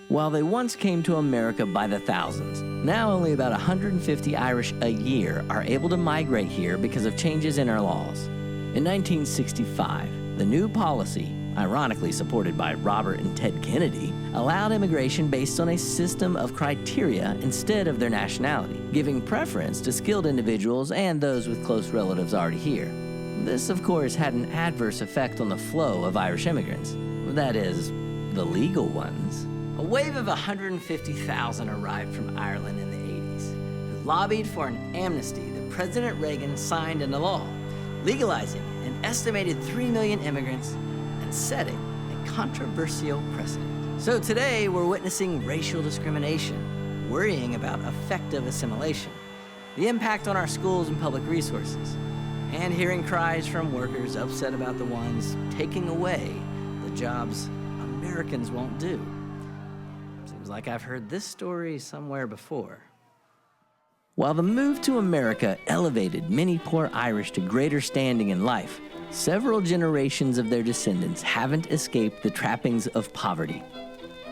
While they once came to America by the thousands, now only about 150 Irish a year are able to migrate here because of changes in our laws. In 1965, the new policy, ironically supported by Robert and Ted Kennedy, allowed immigration based on a system of criteria instead of their nationality, giving preference to skilled individuals and those with close relatives already here. This, of course, had an adverse effect on the flow of Irish immigrants. That is, the legal ones. A wave of 150,000 arrived from Ireland in the 80s, who lobbied for an amnesty that President Reagan signed into law, legalizing an estimated 3 million immigrants and setting a controversial precedent. So today, we're witnessing racial discrimination, worrying about effective assimilation, the impact on our schools and public resources, and hearing cries from workers upset about the ones taking away the jobs Americans won't do. Seems like I've heard this story somewhere before. While the move to America elevated many poor Irish to greater standing in life, several generations of their descendants haven't escaped the trappings of poverty.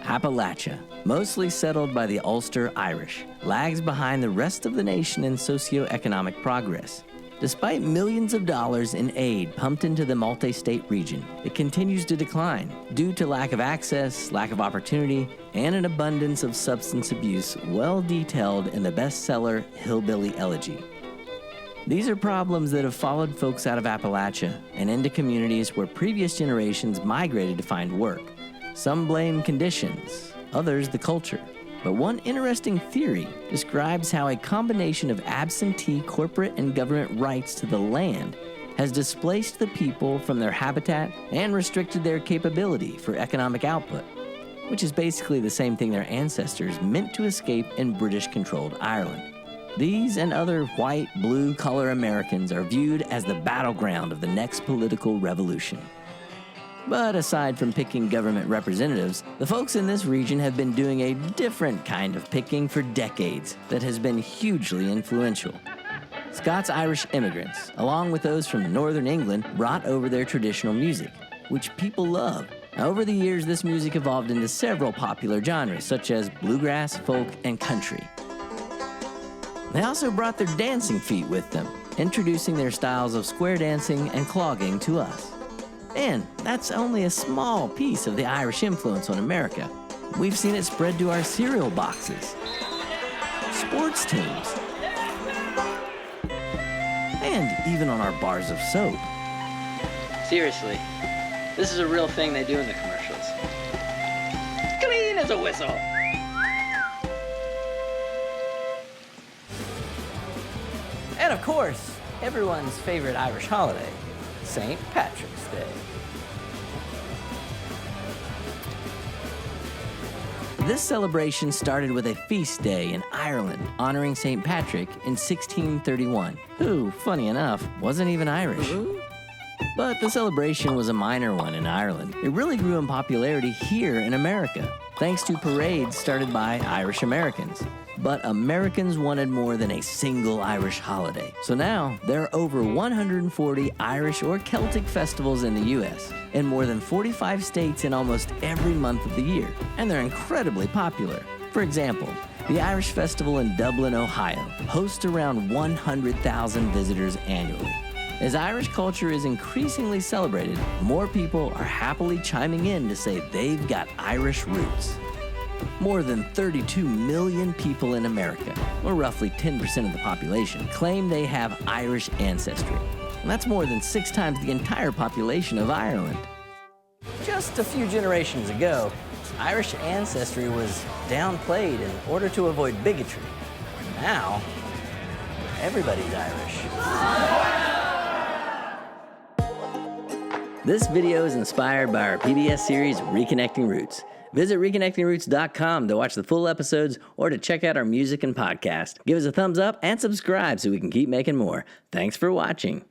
Appalachia, mostly settled by the Ulster Irish, lags behind the rest of the nation in socioeconomic progress. Despite millions of dollars in aid pumped into the multi-state region, it continues to decline due to lack of access, lack of opportunity, and an abundance of substance abuse well detailed in the bestseller Hillbilly Elegy. These are problems that have followed folks out of Appalachia and into communities where previous generations migrated to find work. Some blame conditions, others the culture. But one interesting theory describes how a combination of absentee corporate and government rights to the land has displaced the people from their habitat and restricted their capability for economic output, which is basically the same thing their ancestors meant to escape in British-controlled Ireland. These and other white, blue-collar Americans are viewed as the battleground of the next political revolution. But aside from picking government representatives, the folks in this region have been doing a different kind of picking for decades that has been hugely influential. Scots-Irish immigrants, along with those from northern England, brought over their traditional music, which people love. Over the years, this music evolved into several popular genres, such as bluegrass, folk, and country. They also brought their dancing feet with them, introducing their styles of square dancing and clogging to us. And that's only a small piece of the Irish influence on America. We've seen it spread to our cereal boxes, sports teams, and even on our bars of soap. Seriously, this is a real thing they do in the commercials. Clean as a whistle. And of course, everyone's favorite Irish holiday, St. Patrick's Day. This celebration started with a feast day in Ireland honoring St. Patrick in 1631, who, funny enough, wasn't even Irish. But the celebration was a minor one in Ireland. It really grew in popularity here in America, thanks to parades started by Irish Americans. But Americans wanted more than a single Irish holiday. So now, there are over 140 Irish or Celtic festivals in the U.S., in more than 45 states in almost every month of the year, and they're incredibly popular. For example, the Irish Festival in Dublin, Ohio, hosts around 100,000 visitors annually. As Irish culture is increasingly celebrated, more people are happily chiming in to say they've got Irish roots. More than 32 million people in America, or roughly 10% of the population, claim they have Irish ancestry. And that's more than 6 times the entire population of Ireland. Just a few generations ago, Irish ancestry was downplayed in order to avoid bigotry. Now, everybody's Irish. This video is inspired by our PBS series, Reconnecting Roots. Visit reconnectingroots.com to watch the full episodes or to check out our music and podcast. Give us a thumbs up and subscribe so we can keep making more. Thanks for watching.